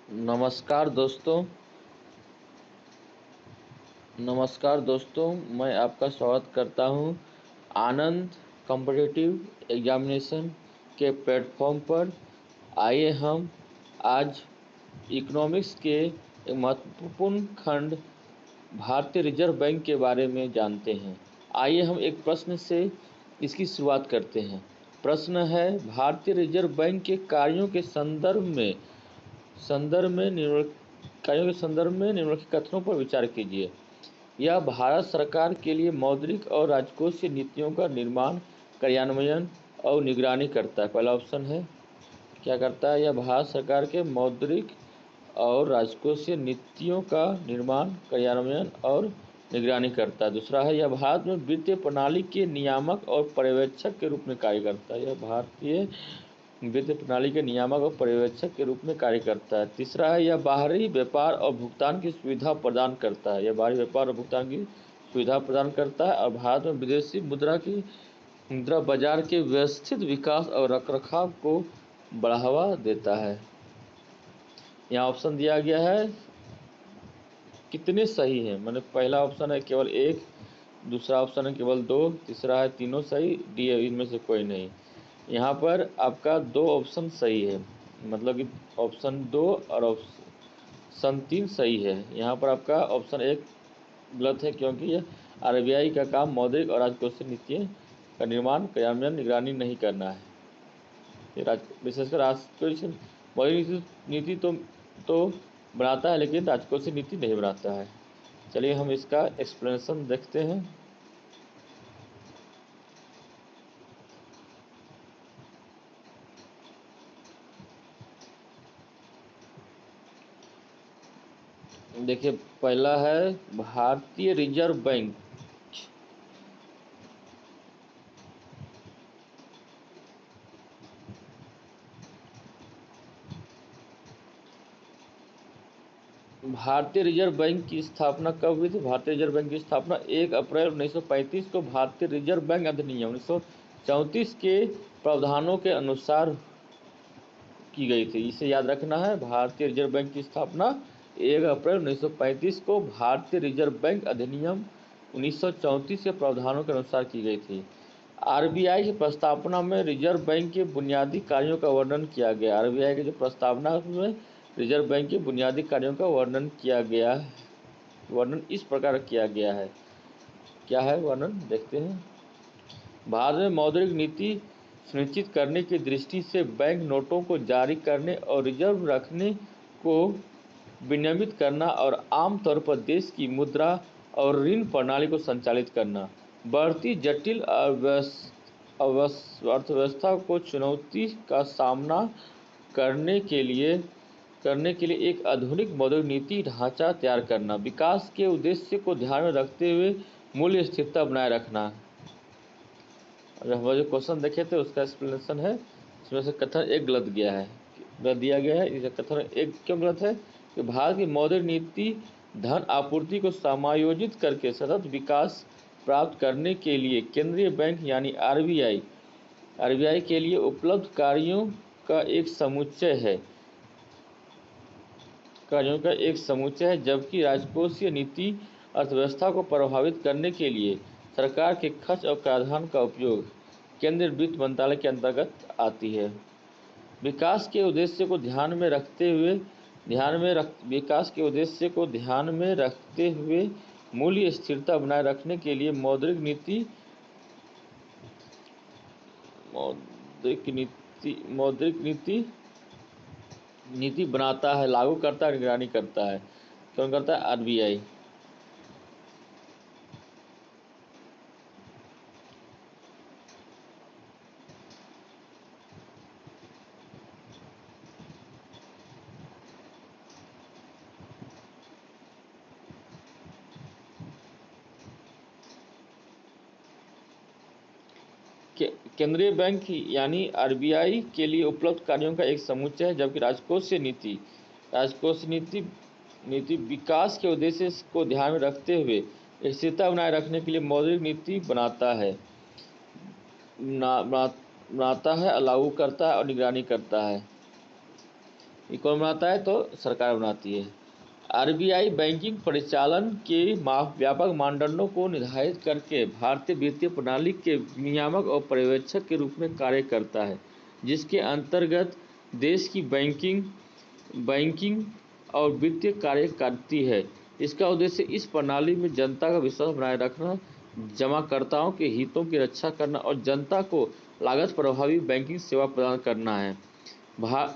नमस्कार दोस्तों, मैं आपका स्वागत करता हूं आनंद कॉम्पिटिटिव एग्जामिनेशन के प्लेटफॉर्म पर। आइए हम आज इकोनॉमिक्स के एक महत्वपूर्ण खंड भारतीय रिजर्व बैंक के बारे में जानते हैं। आइए हम एक प्रश्न से इसकी शुरुआत करते हैं। प्रश्न है, भारतीय रिजर्व बैंक के कार्यों के संदर्भ में निम्नलिखित कथनों पर विचार कीजिए। यह भारत सरकार के लिए मौद्रिक और राजकोषीय नीतियों का निर्माण, कार्यान्वयन और निगरानी करता है। पहला ऑप्शन है, क्या करता है? यह भारत सरकार के मौद्रिक और राजकोषीय नीतियों का निर्माण, कार्यान्वयन और निगरानी करता है। दूसरा है, यह भारत में वित्तीय प्रणाली के नियामक और पर्यवेक्षक के रूप में कार्य करता है। यह भारतीय वित्तीय प्रणाली के नियामक और पर्यवेक्षक के रूप में कार्य करता है। तीसरा है, यह बाहरी व्यापार और भुगतान की सुविधा प्रदान करता है। यह बाहरी व्यापार और भुगतान की सुविधा प्रदान करता है और भारत में विदेशी मुद्रा बाजार के व्यवस्थित विकास और रखरखाव को बढ़ावा देता है। यहाँ ऑप्शन दिया गया है, कितने सही हैं? मैंने पहला ऑप्शन है केवल 1, दूसरा ऑप्शन है केवल 2, तीसरा है तीनों सही, डी है इनमें से कोई नहीं। यहाँ पर आपका 2 ऑप्शन सही है, मतलब कि ऑप्शन 2 और ऑप्शन 3 सही है। यहाँ पर आपका ऑप्शन 1 गलत है, क्योंकि यह आरबीआई का काम मौद्रिक और राजकोषीय नीतियों का निर्माण, कार्यान्वयन, निगरानी नहीं करना है। विशेषकर राजकोषीय मौद्रिक नीति तो बनाता है, लेकिन राजकोषीय नीति नहीं बनाता है। चलिए हम इसका एक्सप्लेनेशन देखते हैं। देखिए, पहला है भारतीय रिजर्व बैंक। भारतीय रिजर्व बैंक की स्थापना कब हुई थी? भारतीय रिजर्व बैंक की स्थापना 1 अप्रैल 1935 को भारतीय रिजर्व बैंक अधिनियम 1934 के प्रावधानों के अनुसार की गई थी। इसे याद रखना है। भारतीय रिजर्व बैंक की स्थापना 1 अप्रैल 1935 को भारतीय रिजर्व बैंक अधिनियम 1934 के प्रावधानों के अनुसार की गई थी। आरबीआई की प्रस्तावना में रिजर्व बैंक के बुनियादी कार्यों का वर्णन किया गया। आरबीआई की जो प्रस्तावना में रिजर्व बैंक के बुनियादी कार्यों का वर्णन किया गया है। वर्णन इस प्रकार किया गया है। क्या है वर्णन? देखते हैं। भारत में मौद्रिक नीति सुनिश्चित करने की दृष्टि से बैंक नोटों को जारी करने और रिजर्व रखने को विनियमित करना और आमतौर पर देश की मुद्रा और ऋण प्रणाली को संचालित करना, बढ़ती जटिल अर्थव्यवस्था को चुनौती का सामना करने के लिए एक आधुनिक मौद्रिक नीति ढांचा तैयार करना, विकास के उद्देश्य को ध्यान में रखते हुए मूल्य स्थिरता बनाए रखना। और हम जो क्वेश्चन देखे थे उसका एक्सप्लेनेशन है। इसमें से कथन 1 गलत दिया गया है। इसका कथन 1 क्यों गलत है? कि भारत की मौद्रिक नीति धन आपूर्ति को समायोजित करके सतत विकास प्राप्त करने के लिए केंद्रीय बैंक यानी आरबीआई के लिए उपलब्ध कार्यों का एक समुच्चय है, जबकि राजकोषीय नीति अर्थव्यवस्था को प्रभावित करने के लिए सरकार के खर्च और कराधान का उपयोग केंद्रीय वित्त मंत्रालय के अंतर्गत आती है। विकास के उद्देश्य को ध्यान में रखते हुए मूल्य स्थिरता बनाए रखने के लिए मौद्रिक नीति बनाता है, लागू करता है, निगरानी करता है। कौन करता है? आरबीआई। केंद्रीय बैंक यानी आरबीआई के लिए उपलब्ध कार्यों का एक समुच्चय है, जबकि राजकोषीय नीति विकास के उद्देश्य को ध्यान में रखते हुए स्थिरता बनाए रखने के लिए मौद्रिक नीति बनाता है, लागू करता है और निगरानी करता है। ये कौन बनाता है? तो सरकार बनाती है। आरबीआई बैंकिंग परिचालन के व्यापक मानदंडों को निर्धारित करके भारतीय वित्तीय प्रणाली के नियामक और पर्यवेक्षक के रूप में कार्य करता है, जिसके अंतर्गत देश की बैंकिंग और वित्तीय कार्य करती है। इसका उद्देश्य इस प्रणाली में जनता का विश्वास बनाए रखना, जमाकर्ताओं के हितों की रक्षा करना और जनता को लागत प्रभावी बैंकिंग सेवा प्रदान करना है।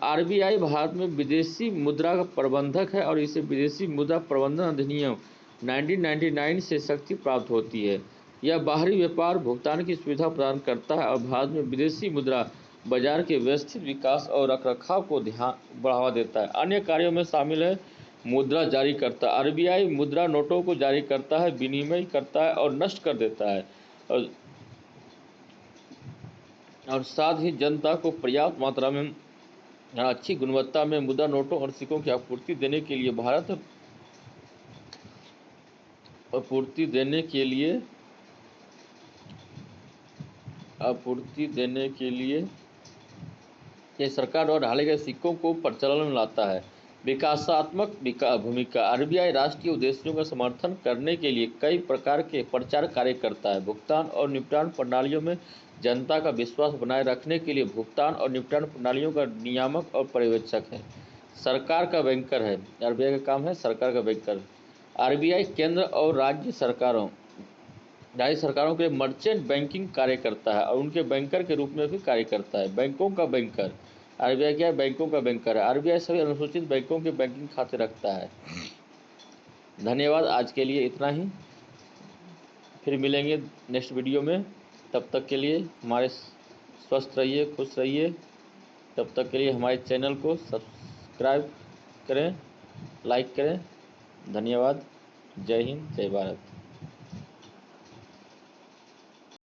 आरबीआई भारत में विदेशी मुद्रा का प्रबंधक है और इसे विदेशी मुद्रा प्रबंधन अधिनियम 1999 से शक्ति प्राप्त होती है। यह बाहरी व्यापार भुगतान की सुविधा प्रदान करता है और भारत में विदेशी मुद्रा बाजार के व्यवस्थित विकास और रखरखाव को बढ़ावा देता है। अन्य कार्यों में शामिल है मुद्रा जारी करता है। आरबीआई मुद्रा नोटों को जारी करता है, विनिमय करता है और नष्ट कर देता है, और साथ ही जनता को पर्याप्त मात्रा में अच्छी गुणवत्ता में मुद्रा नोटों और सिक्कों की आपूर्ति देने के लिए ये सरकार द्वारा ढाले गए सिक्कों को प्रचलन में लाता है। विकासात्मक भूमिका। आरबीआई राष्ट्रीय उद्देश्यों का समर्थन करने के लिए कई प्रकार के प्रचार कार्य करता है। भुगतान और निपटान प्रणालियों में जनता का विश्वास बनाए रखने के लिए भुगतान और निपटान प्रणालियों का नियामक और पर्यवेक्षक है। सरकार का बैंकर है। आरबीआई का काम है सरकार का बैंकर। आरबीआई केंद्र और राज्य सरकारों के मर्चेंट बैंकिंग कार्य करता है और उनके बैंकर के रूप में भी कार्य करता है। बैंकों का बैंकर। आरबीआई क्या है? बैंकों का बैंकर है। आरबीआई सभी अनुसूचित बैंकों के बैंकिंग खाते रखता है। धन्यवाद, आज के लिए इतना ही। फिर मिलेंगे नेक्स्ट वीडियो में। तब तक के लिए हमारे स्वस्थ रहिए, खुश रहिए। तब तक के लिए हमारे चैनल को सब्सक्राइब करें, लाइक करें। धन्यवाद। जय हिंद, जय भारत।